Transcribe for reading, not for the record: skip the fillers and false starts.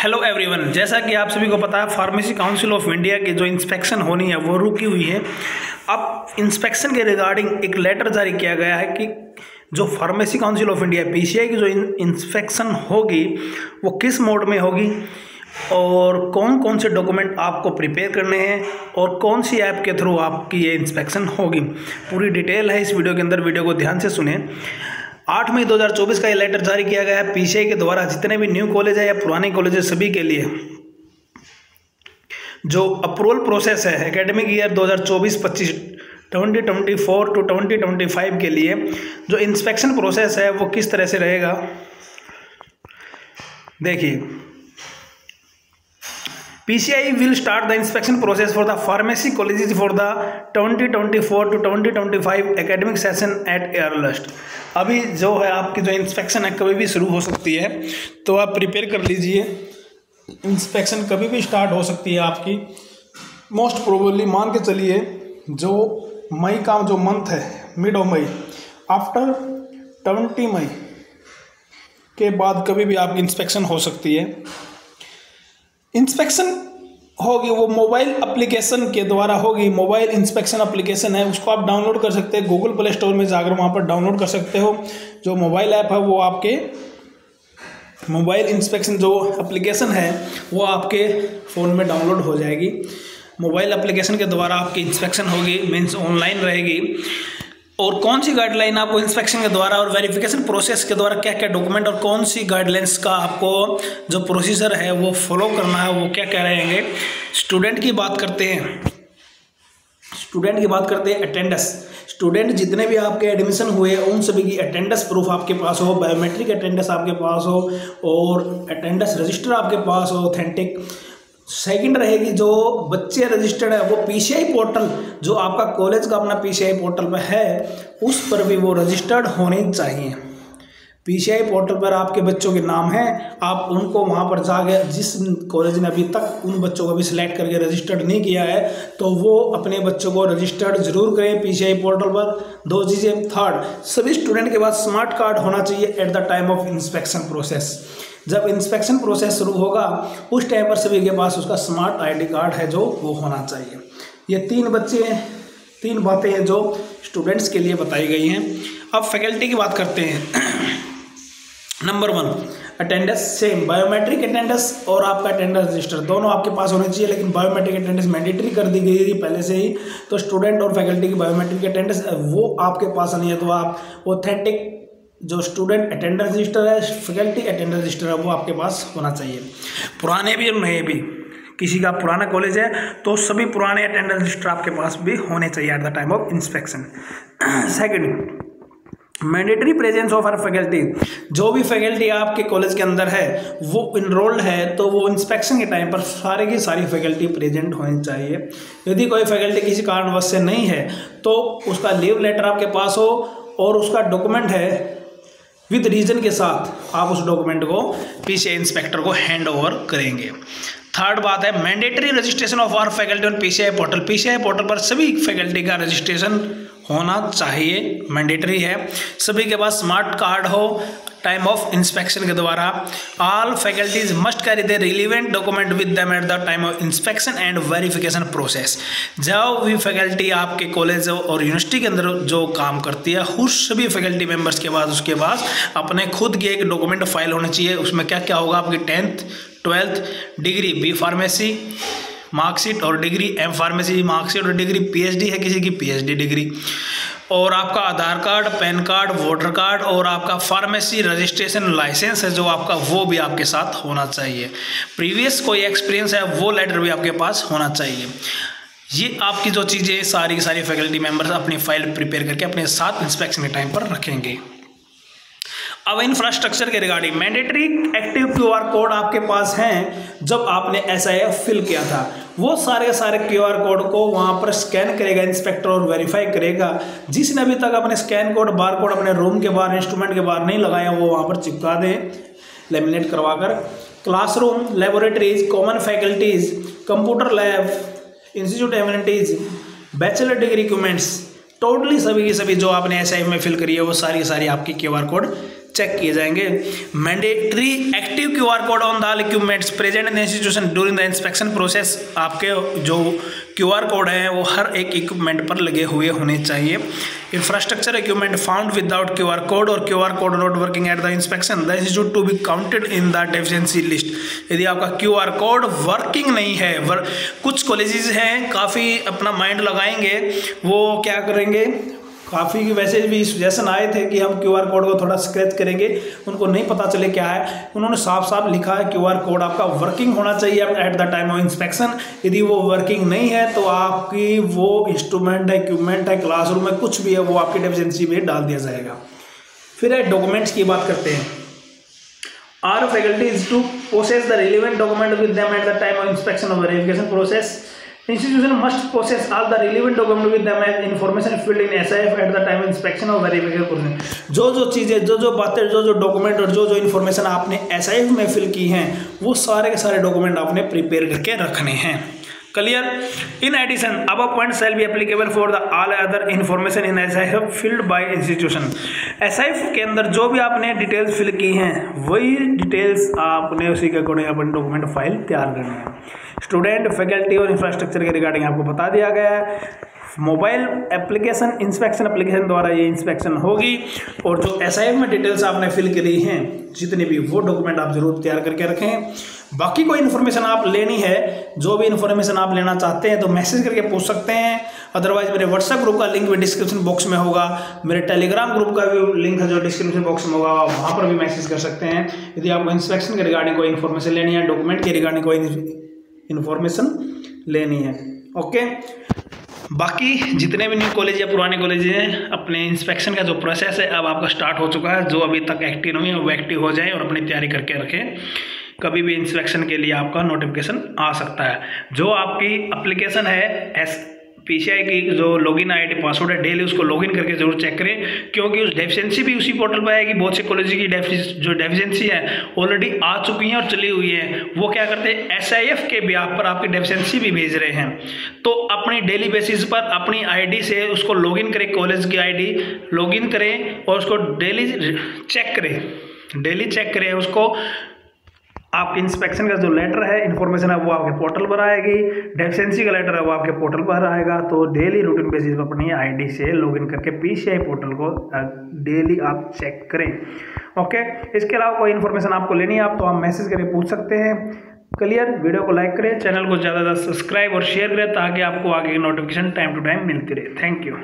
Hello everyone, जैसा कि आप सभी को पता है फार्मेसी काउंसिल ऑफ इंडिया की जो इंस्पेक्शन होनी है वो रुकी हुई है। अब इंस्पेक्शन के रिगार्डिंग एक लेटर जारी किया गया है कि जो pharmacy council of India PCI की जो इंस्पेक्शन होगी वो किस मोड में होगी और कौन कौन से डॉक्यूमेंट आपको प्रिपेयर करने हैं और कौन सी ऐप के थ्रू आपकी ये इंस्पेक्शन होगी। पूरी डिटेल है इस वीडियो के अंदर, वीडियो को ध्यान से सुने। 8 मई 2024 का ये लेटर जारी किया गया है पीसीआई के द्वारा जितने भी न्यू कॉलेज है या पुराने कॉलेज है सभी के लिए जो अप्रूवल प्रोसेस है एकेडमिक ईयर 2024-25 2024 टू 2025 के लिए जो इंस्पेक्शन प्रोसेस है वो किस तरह से रहेगा। देखिए, PCI will start the inspection process for the pharmacy colleges for the 2024 to 2025 academic session at earliest। अभी जो है आपकी जो इंस्पेक्शन है कभी भी शुरू हो सकती है, तो आप प्रिपेयर कर लीजिए। इंस्पेक्शन कभी भी स्टार्ट हो सकती है आपकी। मोस्ट प्रोबेबली मान के चलिए जो मई का जो मंथ है मिड ऑफ मई आफ्टर 20 मई के बाद कभी भी आपकी इंस्पेक्शन हो सकती है। इंस्पेक्शन होगी वो मोबाइल एप्लीकेशन के द्वारा होगी। मोबाइल इंस्पेक्शन एप्लीकेशन है, उसको आप डाउनलोड कर सकते हैं गूगल प्ले स्टोर में जाकर वहाँ पर डाउनलोड कर सकते हो। जो मोबाइल ऐप है वो आपके मोबाइल इंस्पेक्शन जो एप्लीकेशन है वो आपके फ़ोन में डाउनलोड हो जाएगी। मोबाइल एप्लीकेशन के द्वारा आपकी इंस्पेक्शन होगी, मीन्स ऑनलाइन रहेगी। और कौन सी गाइडलाइन आपको इंस्पेक्शन के द्वारा और वेरिफिकेशन प्रोसेस के द्वारा क्या क्या डॉक्यूमेंट और कौन सी गाइडलाइंस का आपको जो प्रोसीजर है वो फॉलो करना है वो क्या क्या रहेंगे। स्टूडेंट की बात करते हैं अटेंडेंस। स्टूडेंट जितने भी आपके एडमिशन हुए उन सभी की अटेंडेंस प्रूफ आपके पास हो, बायोमेट्रिक अटेंडेंस आपके पास हो और अटेंडेंस रजिस्टर आपके पास हो ऑथेंटिक। सेकंड रहेगी जो बच्चे रजिस्टर्ड है वो पीसीआई पोर्टल जो आपका कॉलेज का अपना पीसीआई पोर्टल पर है उस पर भी वो रजिस्टर्ड होने चाहिए। पीसीआई पोर्टल पर आपके बच्चों के नाम हैं, आप उनको वहाँ पर जाके जिस कॉलेज ने अभी तक उन बच्चों को भी सिलेक्ट करके रजिस्टर्ड नहीं किया है तो वो अपने बच्चों को रजिस्टर्ड जरूर करें पीसीआई पोर्टल पर। 2 चीज़ें। थर्ड, सभी स्टूडेंट के पास स्मार्ट कार्ड होना चाहिए eight the time of inspection process. जब इंस्पेक्शन प्रोसेस शुरू होगा उस टाइम पर सभी के पास उसका स्मार्ट आईडी कार्ड है जो वो होना चाहिए। ये 3 बातें हैं जो स्टूडेंट्स के लिए बताई गई हैं। अब फैकल्टी की बात करते हैं। Number 1, attendance same biometric attendance और आपका अटेंडेंस रजिस्टर दोनों आपके पास होने चाहिए, लेकिन बायोमेट्रिक अटेंडेंस मैंडेटरी कर दी गई थी पहले से ही। तो स्टूडेंट और फैकल्टी की बायोमेट्रिक अटेंडेंस वो आपके पास नहीं है तो आप ऑथेंटिक जो स्टूडेंट अटेंडेंस रजिस्टर है फैकल्टी अटेंडेंस रजिस्टर है वो आपके पास होना चाहिए। पुराने भी और नए भी, किसी का पुराना कॉलेज है तो सभी पुराने अटेंडेंस रजिस्टर आपके पास भी होने चाहिए eight the time of inspection. Second, mandatory presence of her faculty. जो भी फैकल्टी आपके कॉलेज के अंदर है वो इनरोल्ड है तो वो इंस्पेक्शन के टाइम पर सारे की सारी फैकल्टी प्रेजेंट होनी चाहिए। यदि कोई फैकल्टी किसी कारणवश से नहीं है तो उसका लीव लेटर आपके पास हो और उसका डॉक्यूमेंट है विद रीजन के साथ आप उस डॉक्यूमेंट को पीसीआई इंस्पेक्टर को हैंड ओवर करेंगे। थर्ड बात है mandatory registration of our faculty on PCI portal. PCI portal पर सभी फैकल्टी का रजिस्ट्रेशन होना चाहिए, मैंडेटरी है। सभी के पास स्मार्ट कार्ड हो टाइम ऑफ इंस्पेक्शन के द्वारा। All faculties must carry the relevant document with them at the time of inspection and verification process. जो भी फैकल्टी आपके कॉलेज और यूनिवर्सिटी के अंदर जो काम करती है उस सभी फैकल्टी मेंबर्स के पास उसके पास अपने खुद की एक डॉक्यूमेंट फाइल होनी चाहिए। उसमें क्या क्या होगा, आपकी 10th 12th degree B pharmacy marksheet और डिग्री, एम फार्मेसी मार्कशीट और डिग्री, पीएचडी है किसी की पीएचडी डिग्री, और आपका Aadhaar card, PAN card, voter card और आपका फार्मेसी रजिस्ट्रेशन लाइसेंस है जो आपका वो भी आपके साथ होना चाहिए। प्रीवियस कोई एक्सपीरियंस है वो लेटर भी आपके पास होना चाहिए। ये आपकी जो चीज़ें सारी की सारी फैकल्टी मेंबर्स अपनी फाइल प्रिपेयर करके अपने साथ इंस्पेक्शन के टाइम पर रखेंगे। अब इंफ्रास्ट्रक्चर के regarding mandatory active QR code आपके पास हैं। जब आपने SIF फिल किया था वो सारे क्यूआर कोड को वहाँ पर स्कैन करेगा इंस्पेक्टर और वेरीफाई करेगा। जिसने अभी तक अपने स्कैन कोड बार कोड अपने रूम के बाहर इंस्ट्रूमेंट के बाहर नहीं लगाया वो वहाँ पर चिपका दें लेमिनेट करवा कर। Classroom, laboratories, common faculties, computer lab, institute amenities, bachelor degree equipments, totally सभी की सभी जो आपने SIF में फिल करी है वो सारी आपकी क्यूआर कोड चेक किए जाएंगे। Mandatory active QR code on the equipments present in institution during the inspection process. आपके जो QR कोड है वो हर एक इक्विपमेंट पर लगे हुए होने चाहिए। Infrastructure equipment found without QR code और QR code not working at the inspection the institute to be counted in the deficiency list. यदि आपका QR कोड वर्किंग नहीं है, कुछ कॉलेजेस हैं काफ़ी अपना माइंड लगाएंगे, वो क्या करेंगे, काफ़ी वैसे भी सजेशन आए थे कि हम QR कोड को थोड़ा स्क्रैच करेंगे, उनको नहीं पता चले क्या है। उन्होंने साफ साफ लिखा है QR कोड आपका वर्किंग होना चाहिए eight the time of inspection. यदि वो वर्किंग नहीं है तो आपकी वो इंस्ट्रूमेंट है, इक्विपमेंट है, क्लासरूम है, कुछ भी है, वो आपकी डेफिशिएंसी में डाल दिया जाएगा। फिर डॉक्यूमेंट्स की बात करते हैं। Are faculties to process the relevant document with them at the time of inspection और verification process. Institution must process all the relevant document with them as information filled in SIF at the time of inspection or verification process। जो चीज़ें, जो बातें, जो document और जो information आपने SIF में फिल की हैं, वो सारे के सारे डॉक्यूमेंट आपने प्रिपेयर करके रखने हैं। क्लियर? इन एडिशन अब point shall be applicable for the all other information in SIF filled by institution. SIF के अंदर जो भी आपने डिटेल्स फिल की हैं वही डिटेल्स आपने उसी के अकॉर्डिंग अपने डॉक्यूमेंट फाइल तैयार करनी है। स्टूडेंट, फैकल्टी और इंफ्रास्ट्रक्चर के रिगार्डिंग आपको बता दिया गया है। मोबाइल एप्लीकेशन इंस्पेक्शन एप्लीकेशन द्वारा ये इंस्पेक्शन होगी और जो SIF में डिटेल्स आपने फिल करी हैं जितने भी, वो डॉक्यूमेंट आप जरूर तैयार करके रखें। बाकी कोई इन्फॉर्मेशन आप लेनी है, जो भी इन्फॉर्मेशन आप लेना चाहते हैं तो मैसेज करके पूछ सकते हैं। अदरवाइज मेरे व्हाट्सएप ग्रुप का लिंक भी डिस्क्रिप्शन बॉक्स में होगा, मेरे टेलीग्राम ग्रुप का भी लिंक है जो डिस्क्रिप्शन बॉक्स में होगा, वहाँ पर भी मैसेज कर सकते हैं। यदि आपको इंस्पेक्शन के रिगार्डिंग कोई इन्फॉर्मेशन लेनी है, डॉक्यूमेंट के रिगार्डिंग कोई इन्फॉर्मेशन लेनी है। ओके, बाकी जितने भी न्यू कॉलेज या पुराने कॉलेज हैं, अपने इंस्पेक्शन का जो प्रोसेस है अब आपका स्टार्ट हो चुका है। जो अभी तक एक्टिव नहीं है वो एक्टिव हो जाए और अपनी तैयारी करके रखें। कभी भी इंस्पेक्शन के लिए आपका नोटिफिकेशन आ सकता है। जो आपकी एप्लीकेशन है PCI की जो लॉगिन ID पासवर्ड है, डेली उसको लॉगिन करके जरूर चेक करें, क्योंकि उस डेफिशिएंसी भी उसी पोर्टल पर आएगी। बहुत से कॉलेज की जो डेफिशिएंसी है ऑलरेडी आ चुकी हैं और चली हुई है, वो क्या करते हैं SIF के ब्याह पर आपकी डेफिशिएंसी भी भेज रहे हैं। तो अपनी डेली बेसिस पर अपनी ID से उसको लॉगिन करें, कॉलेज की ID लॉगिन करें और उसको डेली चेक करें उसको। आपके इंस्पेक्शन का जो लेटर है, इन्फॉर्मेशन है, वो आपके पोर्टल पर आएगी। डेफिशिएंसी का लेटर है वो आपके पोर्टल पर आएगा। तो डेली रूटीन बेसिस पर अपनी ID से लॉगिन करके PCI पोर्टल को डेली आप चेक करें। ओके, इसके अलावा कोई इन्फॉर्मेशन आपको लेनी है आप तो आप मैसेज करके पूछ सकते हैं। क्लियर? वीडियो को लाइक करें, चैनल को ज़्यादा सब्सक्राइब और शेयर करें ताकि आपको आगे की नोटिफिकेशन टाइम टू टाइम मिलती रहे। Thank you.